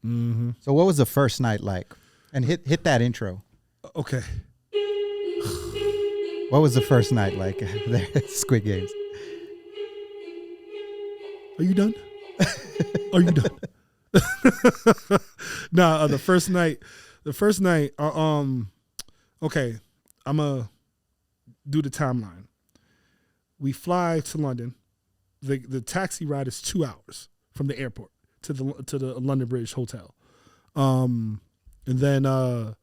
Mm-hmm. So what was the first night like? And hit that intro. Okay. What was the first night like? There, Squid Games. Are you done? Are you done? Nah, the first night, okay, I'm going to do the timeline. We fly to London. The taxi ride is 2 hours from the airport to the London Bridge Hotel. And then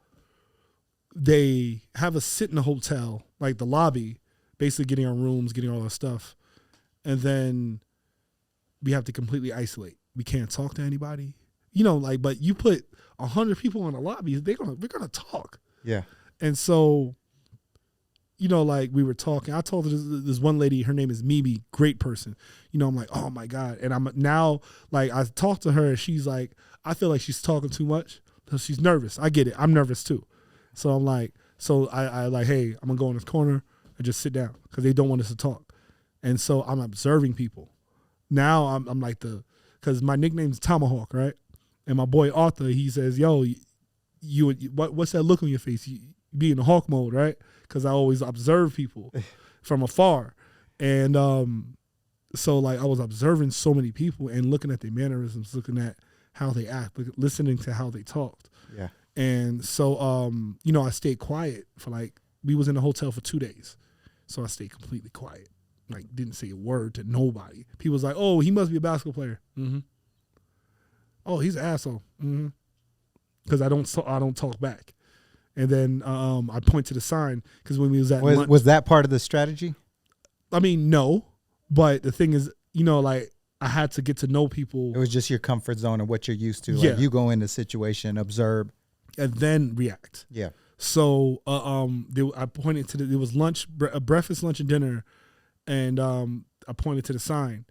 they have us sit in the hotel, like the lobby, basically getting our rooms, getting all our stuff. And then we have to completely isolate. We can't talk to anybody. But you put 100 people in the lobby, we're gonna talk. Yeah. And so, we were talking. I told this one lady, her name is Mimi, great person. I'm like, oh my God. And I'm now, I talked to her and she's like, I feel like she's talking too much. So she's nervous. I get it. I'm nervous too. So I'm like, I like, hey, I'm gonna go in this corner and just sit down because they don't want us to talk. And so I'm observing people. Now I'm like because my nickname's Tomahawk, right? And my boy Arthur, he says, yo, what's that look on your face? You be in the hawk mode, right? Because I always observe people from afar. And so I was observing so many people and looking at their mannerisms, looking at how they act, listening to how they talked. Yeah. And so, I stayed quiet for we was in the hotel for 2 days. So I stayed completely quiet. Didn't say a word to nobody. People was like, oh, he must be a basketball player. Mm-hmm. Oh, he's an asshole. Mm-hmm. Because I don't talk back. And then I point to the sign because when we was at lunch, was that part of the strategy? I mean, no. But the thing is, I had to get to know people. It was just your comfort zone and what you're used to. Yeah. You go in the situation, observe. And then react. Yeah. So I pointed to it was lunch, breakfast, lunch, and dinner. And I pointed to the sign.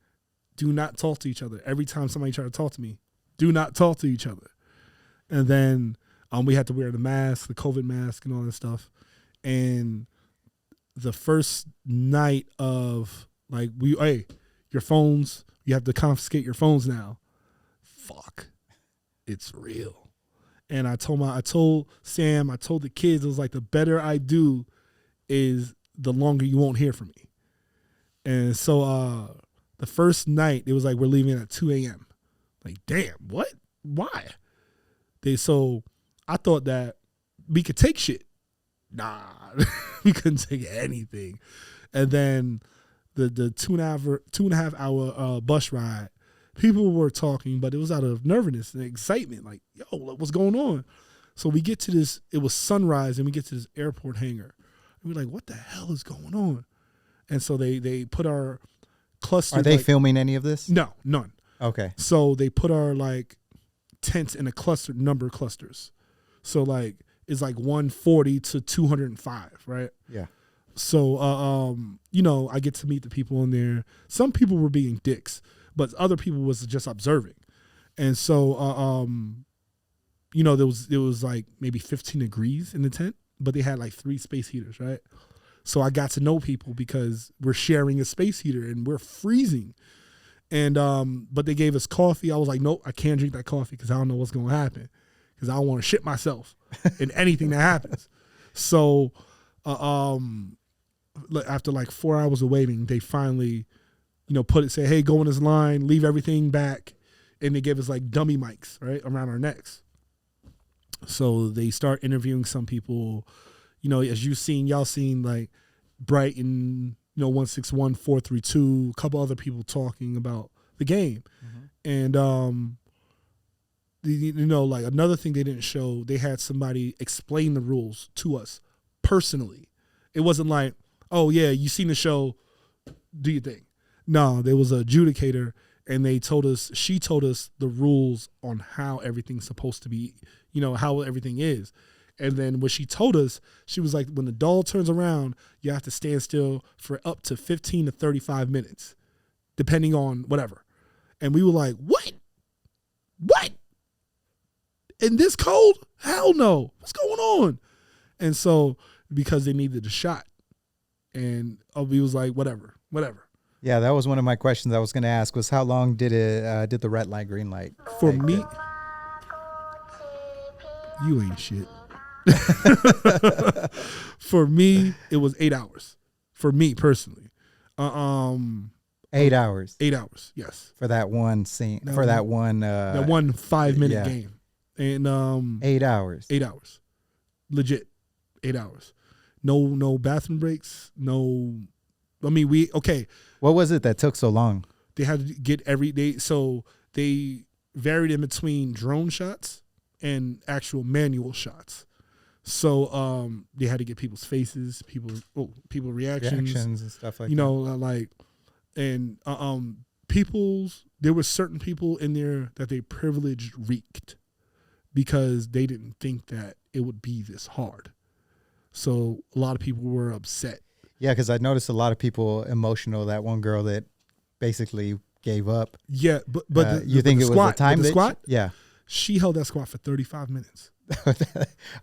Do not talk to each other. Every time somebody tried to talk to me, do not talk to each other. And then we had to wear the mask, the COVID mask and all that stuff. And the first night of your phones, you have to confiscate your phones now. Fuck. It's real. And I told Sam, I told the kids, it was like the better I do is the longer you won't hear from me. And so the first night, it was like we're leaving at 2 a.m. Like, damn, what? Why? So I thought that we could take shit. Nah, we couldn't take anything. And then the 2.5 hour bus ride, people were talking, but it was out of nervousness and excitement. Like, yo, what's going on? So we get to this, it was sunrise, and we get to this airport hangar. And we're like, what the hell is going on? And so they put our cluster. Are they filming any of this? No, none. Okay. So they put our tents in number clusters. So it's 140 to 205, right? Yeah. So I get to meet the people in there. Some people were being dicks, but other people was just observing. And so there was maybe 15 degrees in the tent, but they had 3 space heaters, right? So I got to know people because we're sharing a space heater and we're freezing. And but they gave us coffee. I was like, nope, I can't drink that coffee because I don't know what's going to happen because I don't want to shit myself in anything that happens. So after 4 hours of waiting, they finally, say, hey, go in this line, leave everything back. And they gave us dummy mics, right, around our necks. So they start interviewing some people, as y'all seen Brighton, 161-432, a couple other people talking about the game. Mm-hmm. And, another thing they didn't show, they had somebody explain the rules to us personally. It wasn't like, oh, yeah, you seen the show, do your thing. No, there was an adjudicator, and she told us the rules on how everything's supposed to be, how everything is. And then what she told us, she was like, when the doll turns around, you have to stand still for up to 15 to 35 minutes, depending on whatever. And we were like, what? What? In this cold? Hell no. What's going on? And so, because they needed a shot. And we was like, whatever. Yeah, that was one of my questions I was going to ask was how long did the red light, green light? For me, You ain't shit. For me, it was 8 hours. For me personally. 8 hours 8 hours, yes. for that one scene, That for one- that one. That 1 5-minute yeah. game. And 8 hours. 8 hours. Legit. 8 hours. No bathroom breaks. No. I mean, okay. What was it that took so long? They had to get every day. So they varied in between drone shots and actual manual shots. So they had to get people's faces, people reactions And stuff like you that. know, like, and there were certain people in there that they privileged reeked because they didn't think that it would be this hard. So a lot of people were upset. Yeah, because I noticed a lot of people emotional. That one girl that basically gave up. Yeah, but You think it was the time that squat? Yeah. She held that squat for 35 minutes.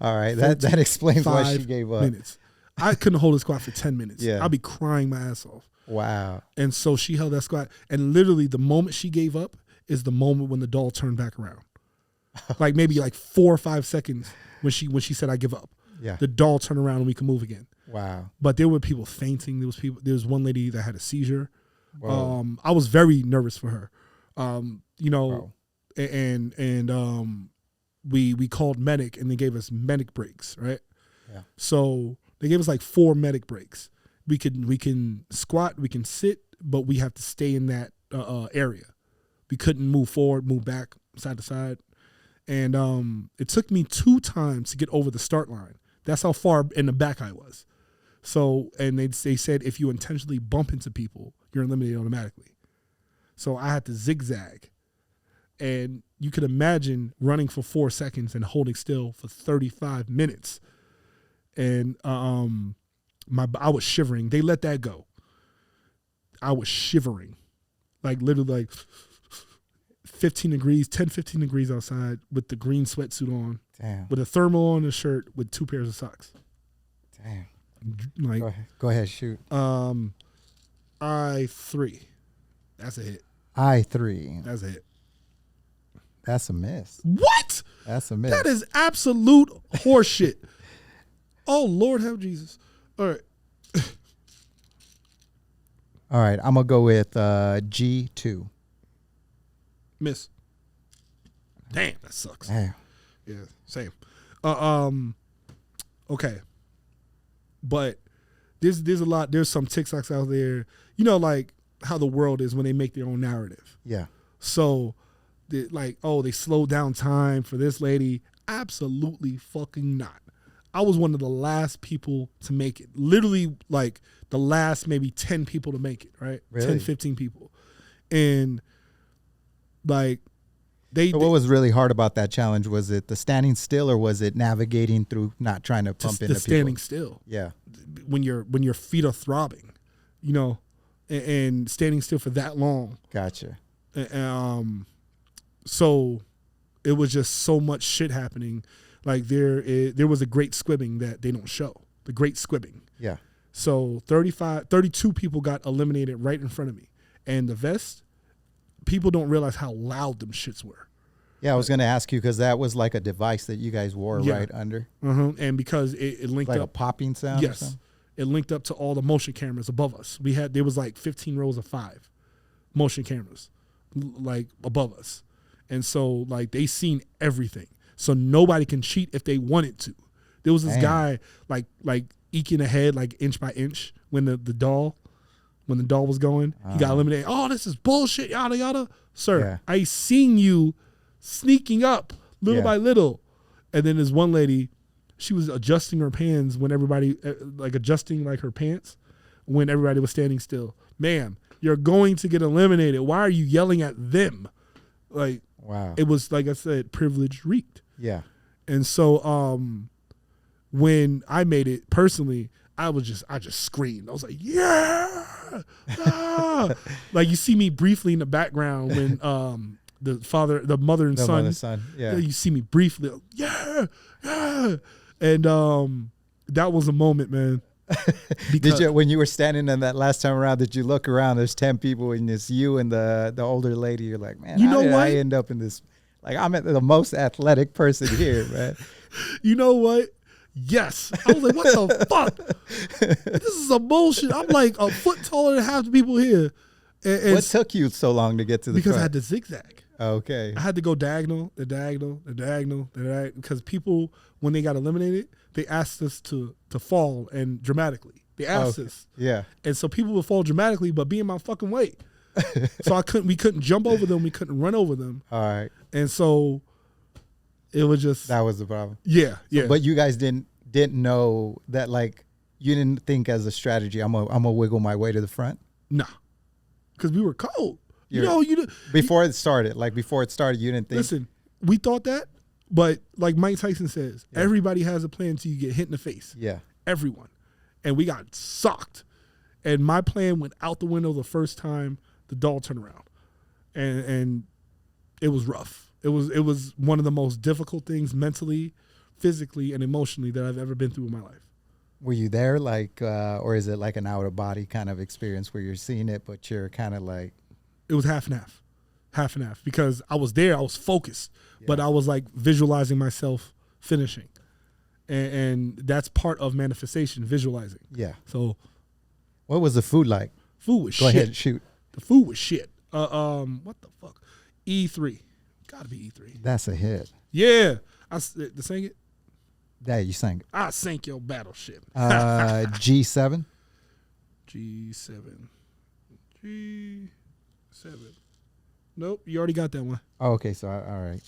All right, that explains why she 35 gave up. minutes. I couldn't hold a squat for 10 minutes. Yeah. I'd be crying my ass off. Wow. And so she held that squat. And literally the moment she gave up is the moment when the doll turned back around. Like maybe like 4 or 5 seconds when she said, I give up. Yeah. The doll turned around and we can move again. Wow. But there were people fainting. There was one lady that had a seizure. Whoa. I was very nervous for her. You know, Wow. and we called medic and they gave us medic breaks, right? Yeah. So they gave us like 4 medic breaks. We can squat, we can sit, but we have to stay in that area. We couldn't move forward, move back, side to side. And it took me 2 times to get over the start line. That's how far in the back I was. So, and they said if you intentionally bump into people, you're eliminated automatically. So I had to zigzag. And you could imagine running for 4 seconds and holding still for 35 minutes. And I was shivering. They let that go. I was shivering. Like literally like 15 degrees outside with the green sweatsuit on. Damn. With a thermal on the shirt with 2 pairs of socks. Damn. Like Go ahead, shoot. I3. That's a hit. I3. That's a hit. That's a miss. What? That's a miss. That is absolute horseshit. Oh, Lord have Jesus. All right. All right, I'm going to go with G2. Miss. Damn, that sucks. Damn. Yeah, same. Okay. But there's a lot. There's some TikToks out there. You know, like how the world is when they make their own narrative. Yeah. So, like, oh, they slowed down time for this lady. Absolutely fucking not. I was one of the last people to make it. Literally, like, the last maybe 10 people to make it, right? Really? 10, 15 people. And, like, So what was really hard about that challenge? Was it the standing still, or was it navigating through not trying to pump into the standing people? still. Yeah. When your feet are throbbing, you know, and standing still for that long. Gotcha. So it was just so much shit happening. Like there was a great squibbing that they don't show. The great squibbing. Yeah. So 32 people got eliminated right in front of me. And the vest, people don't realize how loud them shits were. Yeah, I was going to ask you because that was like a device that you guys wore Yeah. right under. And because it linked Like up. a popping sound or Yes. something? It linked up to all the motion cameras above us. There was like 15 rows of 5 motion cameras like above us. And so like they seen everything. So nobody can cheat if they wanted to. There was this Damn. guy like eking ahead like inch by inch when the doll was going. He got eliminated. Oh, this is bullshit, yada yada. Sir, Yeah. I seen you sneaking up little Yeah. by little. And then there's one lady, she was adjusting her pants when everybody adjusting like her pants when everybody was standing still. Ma'am, you're going to get eliminated. Why are you yelling at them? Like, Wow. it was, like I said, privilege reeked. Yeah. And so when I made it personally, I just screamed. I was like, yeah. Ah. Like you see me briefly in the background when the mother and son. Yeah. You see me briefly. Yeah. Yeah. And that was a moment, man. Did you, when you were standing in that last time around, did you look around? There's 10 people and it's you and the older lady. You're like, man, You how know did what? I end up in this Like, I'm the most athletic person here, man. You know what? Yes. I was like, what the fuck? This is some bullshit. I'm like a foot taller than half the people here. And What took you so long to get to the because front? I had to zigzag. Okay. I had to go diagonal, because people, when they got eliminated, they asked us to fall and dramatically. They asked us. Yeah. And so people would fall dramatically, but be in my fucking way. So we couldn't jump over them. We couldn't run over them. All right. And so it was just. That was the problem. Yeah. Yeah. But you guys didn't know that, like, you didn't think as a strategy, I'm gonna wiggle my way to the front? Nah. Because we were cold. Before it started, you didn't think. Listen, we thought that, but like Mike Tyson says, everybody has a plan until you get hit in the face. Yeah. Everyone. And we got socked. And my plan went out the window the first time the doll turned around. And it was rough. It was one of the most difficult things mentally, physically, and emotionally that I've ever been through in my life. Were you there, like, or is it like an out of body kind of experience where you're seeing it, but you're kind of like? It was half and half, because I was there, I was focused, but I was like visualizing myself finishing, and that's part of manifestation, visualizing. Yeah. So, what was the food like? Food was shit. Go ahead, shoot. The food was shit. What the fuck? E3, gotta be E3. That's a hit. Yeah, the sing it. Yeah, you sang it. I sank your battleship. G7. G7. Nope, you already got that one. Oh, okay. So all right.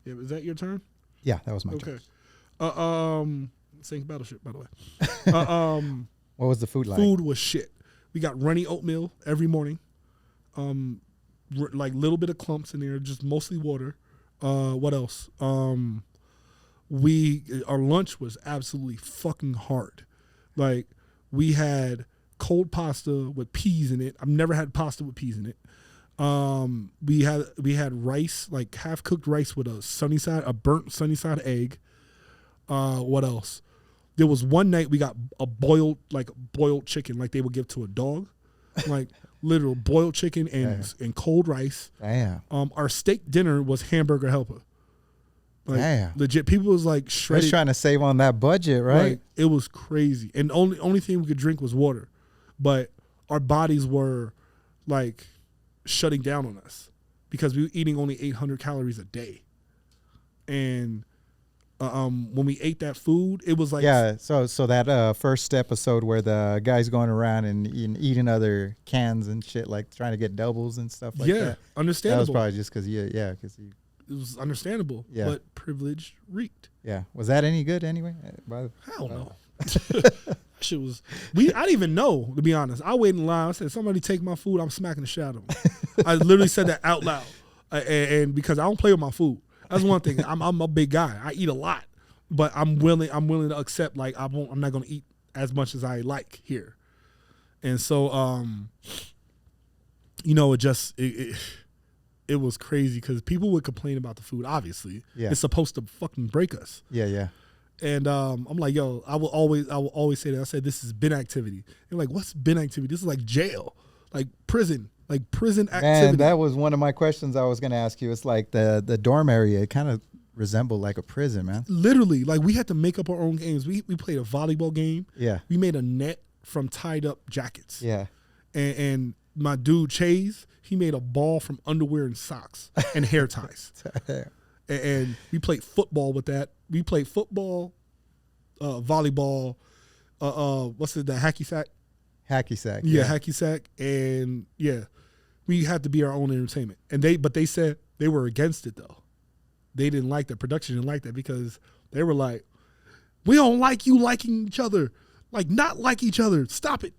Yeah, is that your turn? Yeah, that was my turn. Okay. Sink battleship, by the way. What was the food like? Food was shit. We got runny oatmeal every morning. Like little bit of clumps in there, just mostly water. What else? Our lunch was absolutely fucking hard. Like, we had cold pasta with peas in it. I've never had pasta with peas in it. We had rice, like half cooked rice with a burnt sunny side egg. What else? There was one night we got a boiled chicken, like they would give to a dog, like literal boiled chicken and cold rice. Damn. Our steak dinner was hamburger helper. Like, damn. Legit, people was like shredded. Just trying to save on that budget, right? Like, it was crazy, and only thing we could drink was water, but our bodies were like shutting down on us because we were eating only 800 calories a day, and when we ate that food, it was like So that first episode where the guy's going around and eating other cans and shit, like trying to get doubles and stuff like that. Yeah, understandable. That was probably just because it was understandable. Yeah. But privilege reeked. Yeah. Was that any good anyway? Hell no. That shit was. I didn't even know, to be honest. I waited in line. I said, "Somebody take my food. I'm smacking the shit out of them." I literally said that out loud, and because I don't play with my food. That's one thing. I'm a big guy. I eat a lot, but I'm willing to accept, like, I'm not gonna eat as much as I like here, and so it was crazy because people would complain about the food. Obviously, it's supposed to fucking break us. Yeah. And I'm like, yo, I will always say that. I said, this is bin activity. They're like, what's bin activity? This is like jail, like prison activity. Man, that was one of my questions I was going to ask you. It's like the dorm area. It kind of resembled like a prison, man. Literally, like, we had to make up our own games. We played a volleyball game. Yeah. We made a net from tied up jackets. Yeah. And my dude Chase, he made a ball from underwear and socks and hair ties. And we played football with that. We played football, volleyball, the hacky sack? Hacky sack. Yeah, hacky sack. And yeah, we had to be our own entertainment. But they said they were against it though. They didn't like that. Production didn't like that because they were like, we don't like you liking each other. Like, not like each other. Stop it.